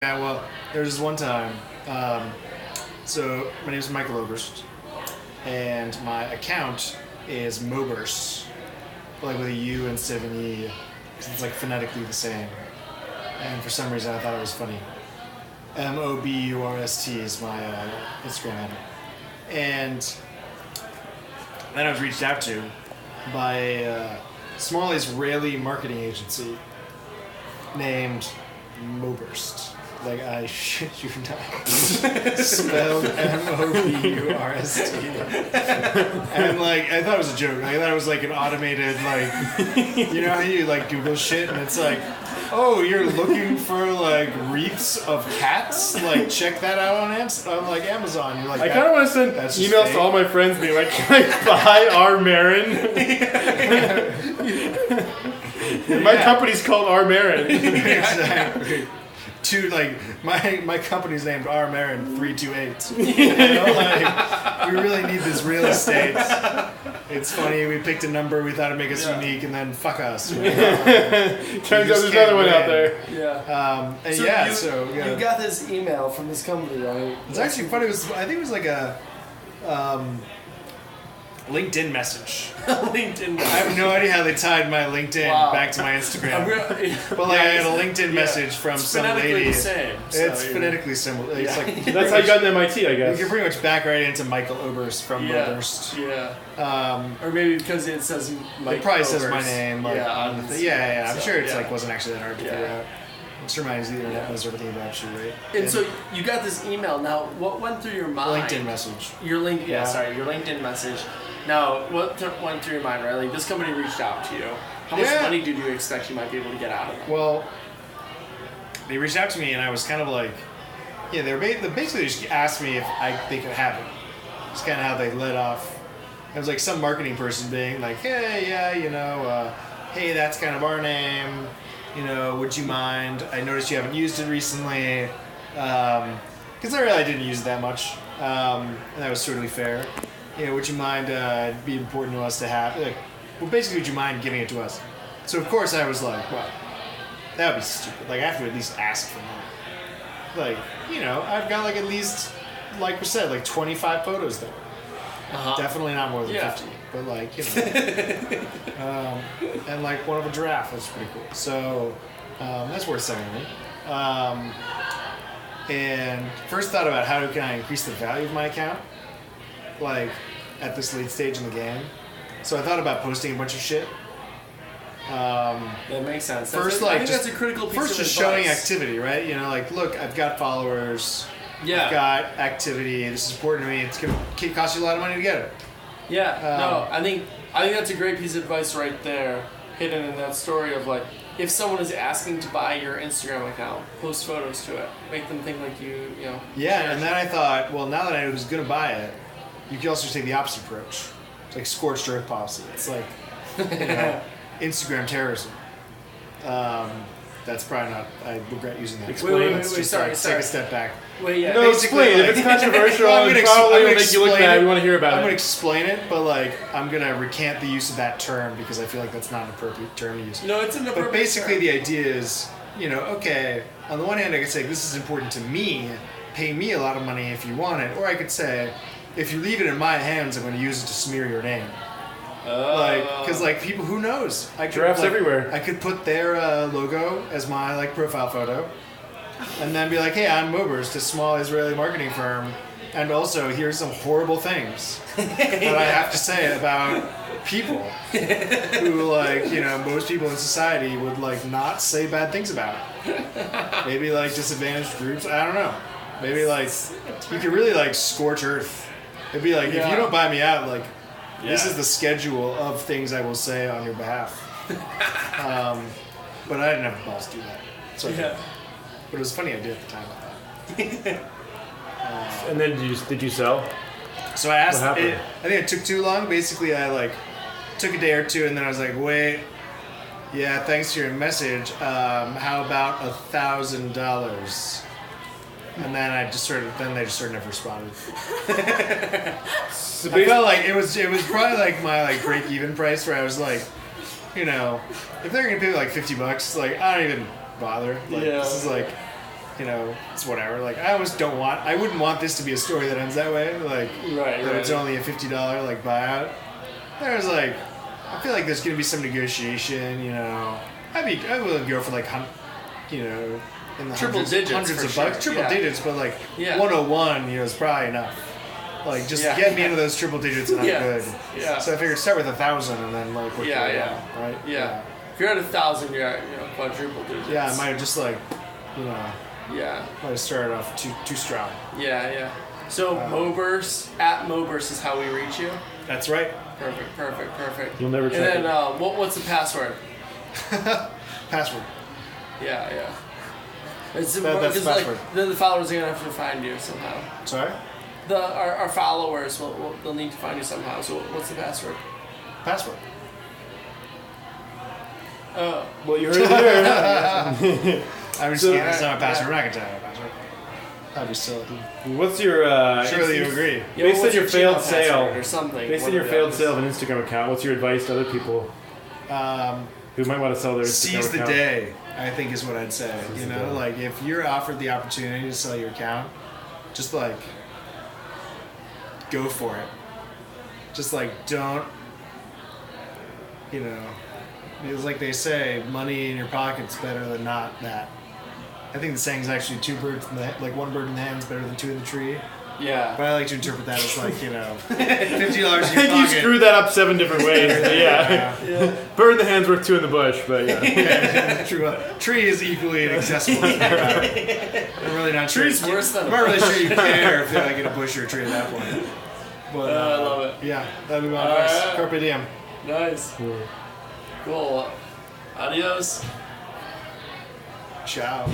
Yeah, well, there was this one time. So my name is Michael Oberst, and my account is Moburst, like with a U instead of an E, because it's like phonetically the same. And for some reason, I thought it was funny. Moburst is my Instagram handle, and then I was reached out to by a small Israeli marketing agency named Moburst. Like, I shit you not. Spelled Moburst. And, like, I thought it was a joke. I thought it was, like, an automated, like, you know how you, like, Google shit and it's like, oh, you're looking for, like, wreaths of cats? Like, check that out on Amazon. You're like, I kind of want to send emails to all my friends being like, can I buy R. Marin? My company's called R. Marin. Exactly. My company's named R. Marin 328. You know, like, we really need this real estate. It's funny, we picked a number, we thought it'd make us unique, and then fuck us. You know? Turns out there's another one out there. Yeah. You got this email from this company, right? It's actually funny. I think it was like a LinkedIn message. LinkedIn. I have no idea how they tied my LinkedIn back to my Instagram. But like, I had a LinkedIn message from some lady. The same, it's phonetically similar. It's like that's how you got an MIT, I guess. You can pretty much back right into Michael Oberst from Oberst. Yeah. Or maybe because it says Mike. It probably Oberst. says my name. Like, Yeah. I'm sure it's like wasn't actually that hard to figure out. It reminds the internet knows everything about you, right? And so you got this email. Now, what went through your mind? LinkedIn message. Your LinkedIn message. Now, what went through your mind, right? Like, this company reached out to you. How much money did you expect you might be able to get out of them? Well, they reached out to me, and I was kind of like, they basically just asked me if they could have it. It's kind of how they led off. It was like some marketing person being like, hey, hey, that's kind of our name. Would you mind? I noticed you haven't used it recently. Because I really didn't use it that much. And that was totally fair. Would you mind, it'd be important to us to have, basically, would you mind giving it to us? So, of course, I was like, well, that would be stupid. Like, I have to at least ask for money. Like, I've got, like, at least, like we said, like, 25 photos there. Definitely not more than 50. But, like, and, like, one of a giraffe. That's pretty cool. So, that's worth sending me. And first thought about how can I increase the value of my account, like, at this late stage in the game. So I thought about posting a bunch of shit. That makes sense. I think that's a critical piece of advice. First, just showing activity, right? Like, look, I've got followers. Yeah. I've got activity. This is important to me. It's going to cost you a lot of money to get it. Yeah. I think that's a great piece of advice right there, hidden in that story of, like, if someone is asking to buy your Instagram account, post photos to it. Make them think like you know. Yeah, and then I thought, well, now that I know who's going to buy it, you can also take the opposite approach. It's like scorched earth policy. It's like, Instagram terrorism. That's probably not. I regret using that. Wait, sorry. Take a step back. No, explain. If it's controversial, it probably will make you look bad. We want to hear about it. I'm going to explain it, but like, I'm going to recant the use of that term because I feel like that's not an appropriate term to use. No, it's an appropriate But basically, term. the idea is, okay, on the one hand, I could say, this is important to me, pay me a lot of money if you want it, or I could say, if you leave it in my hands, I'm going to use it to smear your name. Because people, who knows? Giraffes everywhere. I could put their logo as my profile photo, and then be like, "Hey, I'm Moburst, a small Israeli marketing firm, and also here's some horrible things that I have to say about people who most people in society would not say bad things about. Maybe disadvantaged groups. I don't know. Maybe you could really scorch earth. It'd be if you don't buy me out, this is the schedule of things I will say on your behalf. But I didn't have the balls to do that. So but it was a funny idea at the time, I thought. And then did you sell? So I asked. I think it took too long. Basically, I took a day or two, and then I was like, wait. Yeah, thanks for your message. How about $1,000? And then they just sort of never responded. So I felt like it was probably my break even price where I was like, if they're gonna pay me $50, I don't even bother. This is you know, it's whatever. Like, I wouldn't want this to be a story that ends that way. Like, that it's only a $50 like buyout. There's like, I feel like there's gonna be some negotiation. You know, I would go for like, you know, in the triple digits, hundreds of bucks, sure. triple digits, but like 101, you know, is probably enough. Like, just get me into those triple digits and I'm good. Yeah. So I figured start with 1,000 and then like work your way down, right? Yeah. If you're at 1,000, you're at quadruple digits. Yeah, I might have just like, you know. Yeah. Might have started off too strong. Yeah. So Moburst at Moburst is how we reach you. That's right. Perfect. You'll never check And then what's the password? Password. Yeah. It's that's the password. Like, the followers are gonna have to find you somehow. Sorry. Our followers they'll need to find you somehow. So what's the password? Password. Oh. Well, you heard it here. I'm just kidding. It's not a password. I'm not gonna tell you a password. That'd be silly. What's your? Surely you agree. Based on your failed sale or something. Based on your failed sale of an Instagram account, what's your advice to other people who might want to sell their Instagram seize account? the day, I think is what I'd say. You know, like if you're offered the opportunity to sell your account, just like go for it. Just like don't, you know, because like they say, money in your pocket's better than not that. I think the saying's actually one bird in the hand is better than two in the tree. Yeah. But I like to interpret that as like, you know, $50 in your pocket. I think you screwed that up 7 different ways. Yeah. Bird in the hand's worth 2 in the bush, but yeah. True. Tree is equally inaccessible. I'm really not sure. Tree's worse than I'm not really sure you care if you're like in a bush or a tree at that point. But I love it. Yeah, that'd be my advice. Right. Carpe diem. Nice. Cool. Adios. Ciao.